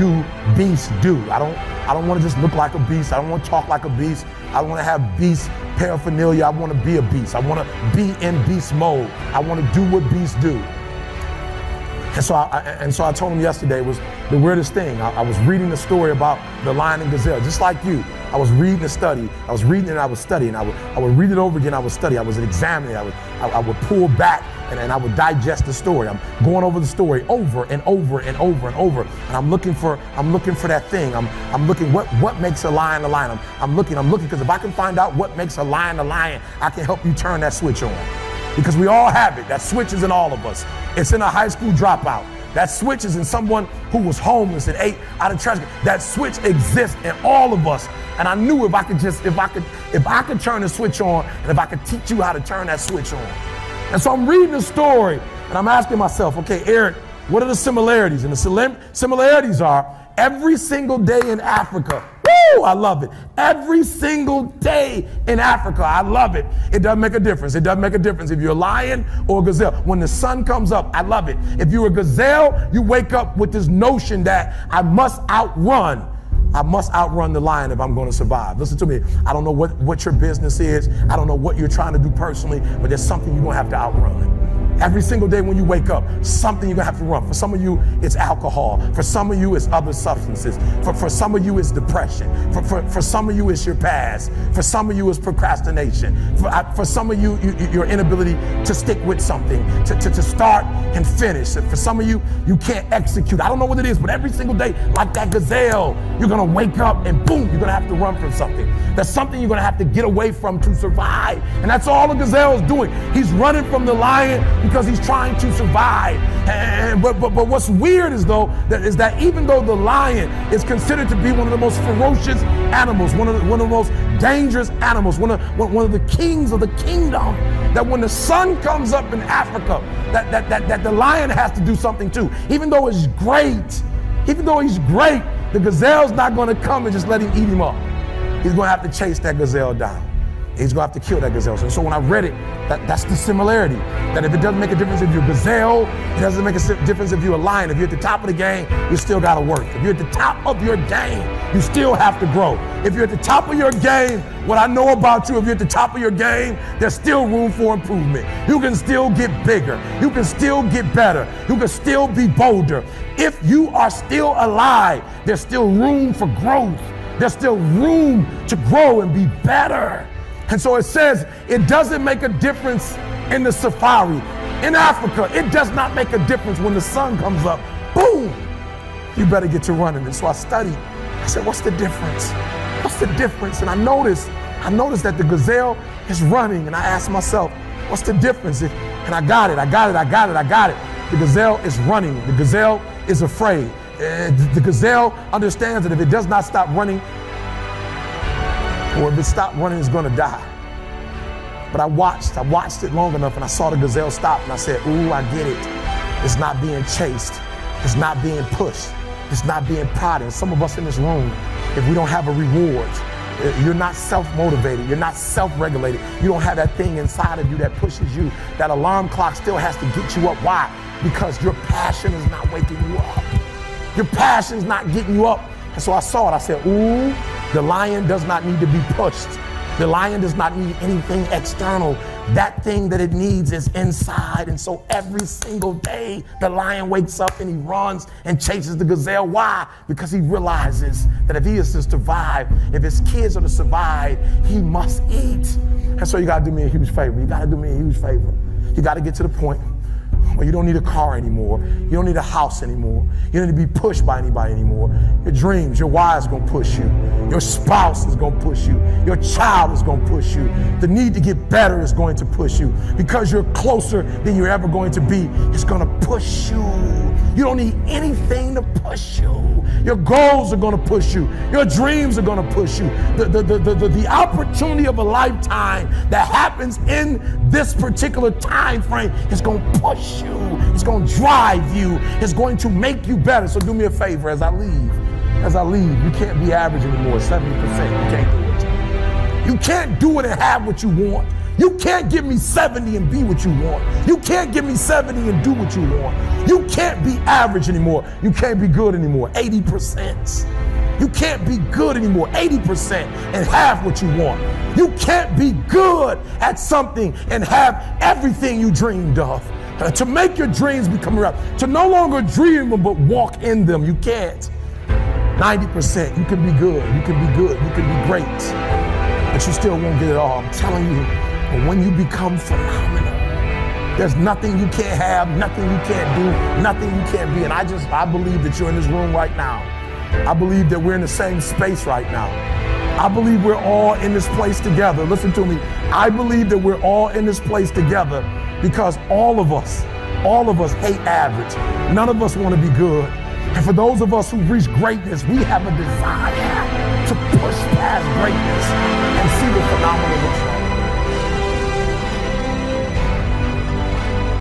do beasts do. I don't want to just look like a beast. I don't want to talk like a beast. I want to have beast paraphernalia. I want to be a beast. I want to be in beast mode. I want to do what beasts do. And so I told him yesterday was the weirdest thing. I was reading the story about the lion and gazelle, just like you. I was reading the study. I was reading and I was studying. I would read it over again. I would study. I was examining. I would pull back and I would digest the story. I'm going over the story over and over and over and over. And I'm looking for that thing. I'm looking what makes a lion a lion. I'm looking because if I can find out what makes a lion, I can help you turn that switch on. Because we all have it. That switch is in all of us. It's in a high school dropout. That switch is in someone who was homeless and ate out of trash. That switch exists in all of us. And I knew if I could turn the switch on, and if I could teach you how to turn that switch on. And so I'm reading the story and I'm asking myself, okay, Eric, what are the similarities? And the similarities are every single day in Africa. Woo, I love it. Every single day in Africa, I love it. It doesn't make a difference. It doesn't make a difference if you're a lion or a gazelle. When the sun comes up, I love it. If you're a gazelle, you wake up with this notion that I must outrun the lion if I'm going to survive. Listen to me. I don't know what your business is. I don't know what you're trying to do personally, but there's something you're going to have to outrun. Every single day when you wake up, something you're gonna have to run. For some of you, it's alcohol. For some of you, it's other substances. For some of you, it's depression. For some of you, it's your past. For some of you, it's procrastination. For some of you, your inability to stick with something, to start and finish. For some of you, you can't execute. I don't know what it is, but every single day, like that gazelle, you're gonna wake up and boom, you're gonna have to run from something. That's something you're gonna have to get away from to survive. And that's all the gazelle is doing. He's running from the lion because he's trying to survive. But what's weird is that even though the lion is considered to be one of the most ferocious animals, one of the most dangerous animals, one of the kings of the kingdom, that when the sun comes up in Africa, that the lion has to do something too. Even though he's great, the gazelle's not going to come and just let him eat him up. He's going to have to chase that gazelle down. He's going to have to kill that gazelle. So when I read it, that's the similarity. That if it doesn't make a difference if you're a gazelle, it doesn't make a difference if you're a lion. If you're at the top of the game, you still got to work. If you're at the top of your game, you still have to grow. If you're at the top of your game, what I know about you, if you're at the top of your game, there's still room for improvement. You can still get bigger. You can still get better. You can still be bolder. If you are still alive, there's still room for growth. There's still room to grow and be better. And so it says it doesn't make a difference in the safari. In Africa, it does not make a difference when the sun comes up. Boom! You better get to running. And so I studied. I said, what's the difference? What's the difference? And I noticed that the gazelle is running. And I asked myself, what's the difference? And I got it. The gazelle is running. The gazelle is afraid. The gazelle understands that if it does not stop running, or if it stopped running, it's going to die. But I watched it long enough and I saw the gazelle stop and I said, ooh, I get it. It's not being chased. It's not being pushed. It's not being prodded. Some of us in this room, if we don't have a reward, you're not self-motivated. You're not self-regulated. You don't have that thing inside of you that pushes you. That alarm clock still has to get you up. Why? Because your passion is not waking you up. Your passion is not getting you up. And so I saw it. I said, ooh, the lion does not need to be pushed. The lion does not need anything external. That thing that it needs is inside. And so every single day, the lion wakes up and he runs and chases the gazelle. Why? Because he realizes that if he is to survive, if his kids are to survive, he must eat. And so you got to do me a huge favor. You got to do me a huge favor. You got to get to the point where you don't need a car anymore. You don't need a house anymore. You don't need to be pushed by anybody anymore. Your dreams, your wife is going to push you. Your spouse is going to push you. Your child is going to push you. The need to get better is going to push you. Because you're closer than you're ever going to be, it's going to push you. You don't need anything to push you. Your goals are going to push you. Your dreams are going to push you. The opportunity of a lifetime that happens in this particular time frame is going to push you. It's going to drive you. It's going to make you better. So do me a favor as I leave. You can't be average anymore, 70%. You can't do it. You can't do it and have what you want. You can't give me 70 and be what you want. You can't give me 70 and do what you want. You can't be average anymore. You can't be good anymore. 80%. You can't be good anymore. 80% and have what you want. You can't be good at something and have everything you dreamed of. To make your dreams become reality. To no longer dream them but walk in them. You can't. 90%. You can be good. You can be good. You can be great. But you still won't get it all. I'm telling you. But when you become phenomenal, there's nothing you can't have, nothing you can't do, nothing you can't be. And I believe that you're in this room right now. I believe that we're in the same space right now. I believe we're all in this place together. Listen to me. I believe that we're all in this place together because all of us hate average. None of us want to be good. And for those of us who reach greatness, we have a desire to push past greatness and see what phenomenal looks like.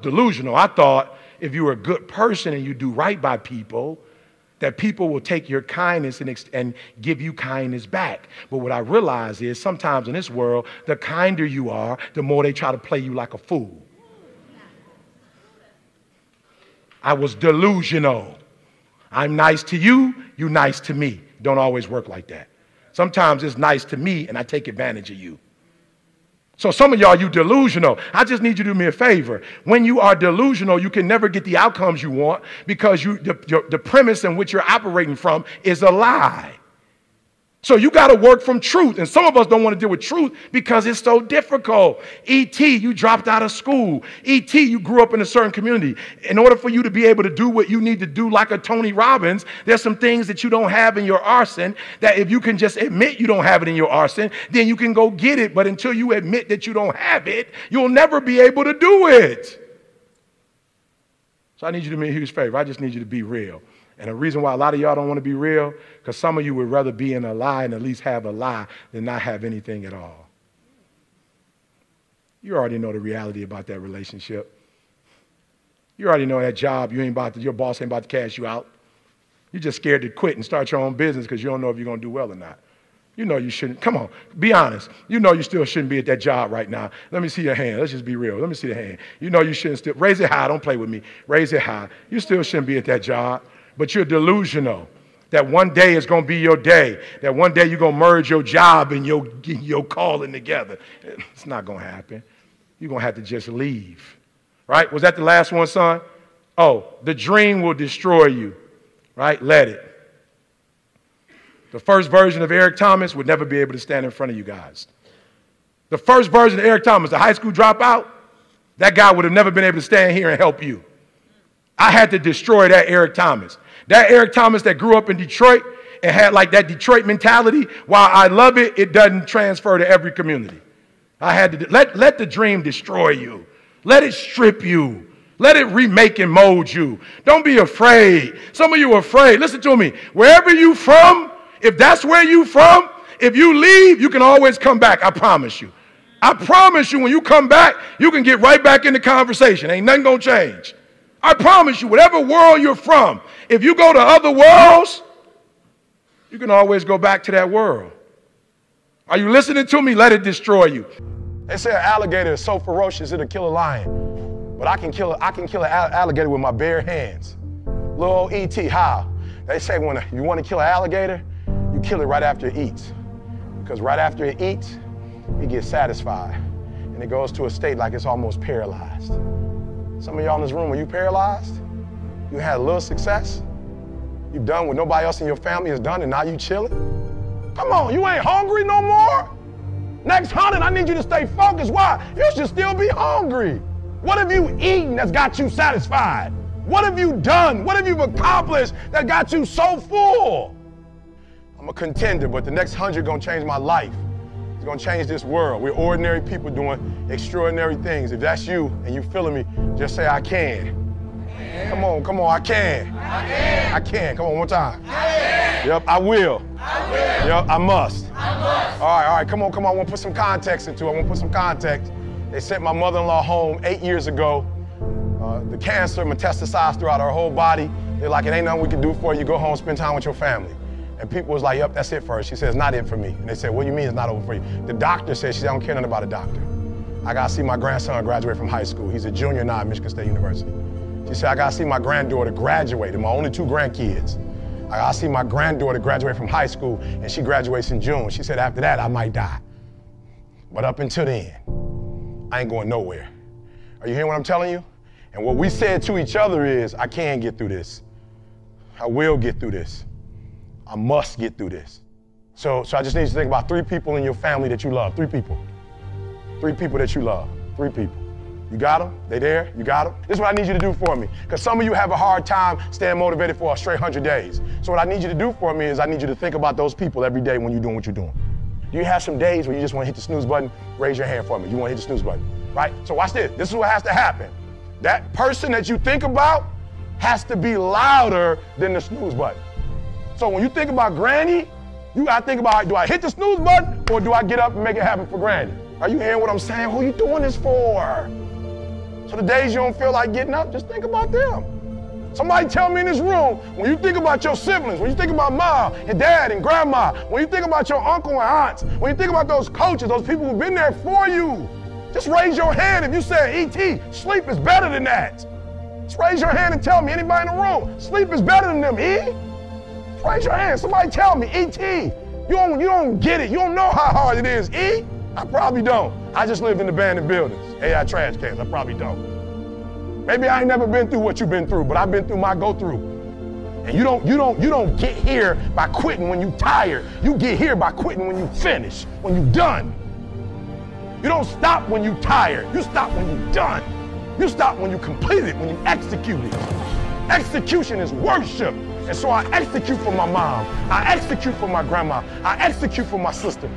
Delusional. I thought if you were a good person and you do right by people, that people will take your kindness and give you kindness back. But what I realize is sometimes in this world, the kinder you are, the more they try to play you like a fool. I was delusional. I'm nice to you, you nice to me. Don't always work like that. Sometimes it's nice to me and I take advantage of you. So some of y'all, you delusional. I just need you to do me a favor. When you are delusional, you can never get the outcomes you want because the premise in which you're operating from is a lie. So you got to work from truth. And some of us don't want to deal with truth because it's so difficult. E.T., you dropped out of school. E.T., you grew up in a certain community. In order for you to be able to do what you need to do like a Tony Robbins, there's some things that you don't have in your arsenal that if you can just admit you don't have it in your arsenal, then you can go get it. But until you admit that you don't have it, you'll never be able to do it. So I need you to do me a huge favor. I just need you to be real. And the reason why a lot of y'all don't want to be real, because some of you would rather be in a lie and at least have a lie than not have anything at all. You already know the reality about that relationship. You already know that job, your boss ain't about to cash you out. You're just scared to quit and start your own business because you don't know if you're going to do well or not. You know you shouldn't. Come on, be honest. You know you still shouldn't be at that job right now. Let me see your hand. Let's just be real. Let me see the hand. You know you shouldn't still. Raise it high. Don't play with me. Raise it high. You still shouldn't be at that job. But you're delusional that one day is going to be your day, that one day you're going to merge your job and your calling together. It's not going to happen. You're going to have to just leave. Right? Was that the last one, son? Oh, the dream will destroy you. Right? Let it. The first version of Eric Thomas would never be able to stand in front of you guys. The first version of Eric Thomas, the high school dropout, that guy would have never been able to stand here and help you. I had to destroy that Eric Thomas. That Eric Thomas that grew up in Detroit and had like that Detroit mentality, while I love it, it doesn't transfer to every community. I had to let the dream destroy you. Let it strip you. Let it remake and mold you. Don't be afraid. Some of you are afraid. Listen to me. Wherever you from, if that's where you from, if you leave, you can always come back. I promise you. I promise you when you come back, you can get right back in the conversation. Ain't nothing going to change. I promise you, whatever world you're from, if you go to other worlds, you can always go back to that world. Are you listening to me? Let it destroy you. They say an alligator is so ferocious it'll kill a lion, but I can kill an alligator with my bare hands. Little old E.T., how? They say when you want to kill an alligator, you kill it right after it eats. Because right after it eats, it gets satisfied, and it goes to a state like it's almost paralyzed. Some of y'all in this room, are you paralyzed? You had a little success? You done what nobody else in your family has done, and now you chilling? Come on, you ain't hungry no more? Next 100, I need you to stay focused. Why? You should still be hungry. What have you eaten that's got you satisfied? What have you done? What have you accomplished that got you so full? I'm a contender, but the next 100 gonna change my life. It's gonna change this world. We're ordinary people doing extraordinary things. If that's you and you feeling me, just say, I can. Come on, I can. I can. Come on, one more time. Yep, I will. Yep, I must. All right, come on. I want to put some context into it. They sent my mother-in-law home 8 years ago. The cancer metastasized throughout her whole body. They're like, it ain't nothing we can do for you. Go home, spend time with your family. And people was like, yep, that's it for her. She says, not it for me. And they said, what do you mean it's not over for you? The doctor said, she said, I don't care nothing about a doctor. I gotta see my grandson graduate from high school. He's a junior now at Michigan State University. She said, I gotta see my granddaughter graduate, and my only 2 grandkids. I gotta see my granddaughter graduate from high school, and she graduates in June. She said, after that, I might die. But up until then, I ain't going nowhere. Are you hearing what I'm telling you? And what we said to each other is, I can get through this. I will get through this. I must get through this. So I just need you to think about 3 people in your family that you love. 3 people. 3 people that you love. 3 people. You got them? They there? You got them? This is what I need you to do for me. Because some of you have a hard time staying motivated for a straight 100 days. So what I need you to do for me is I need you to think about those people every day when you're doing what you're doing. Do you have some days where you just want to hit the snooze button? Raise your hand for me. You want to hit the snooze button, right? So watch this. This is what has to happen. That person that you think about has to be louder than the snooze button. So when you think about Granny, you got to think about, do I hit the snooze button or do I get up and make it happen for Granny? Are you hearing what I'm saying? Who are you doing this for? So the days you don't feel like getting up, just think about them. Somebody tell me in this room, when you think about your siblings, when you think about mom and dad and grandma, when you think about your uncle and aunts, when you think about those coaches, those people who've been there for you, just raise your hand if you said, E.T., sleep is better than that. Just raise your hand and tell me, anybody in the room, sleep is better than them, E? Just raise your hand. Somebody tell me, E.T., you don't get it. You don't know how hard it is, E? I probably don't. I just lived in abandoned buildings, AI trash cans. I probably don't. Maybe I ain't never been through what you've been through, but I've been through my go-through. And you don't get here by quitting when you tired. You get here by quitting when you finish, when you done. You don't stop when you tired. You stop when you done. You stop when you complete it, when you execute it. Execution is worship. And so I execute for my mom. I execute for my grandma. I execute for my sister.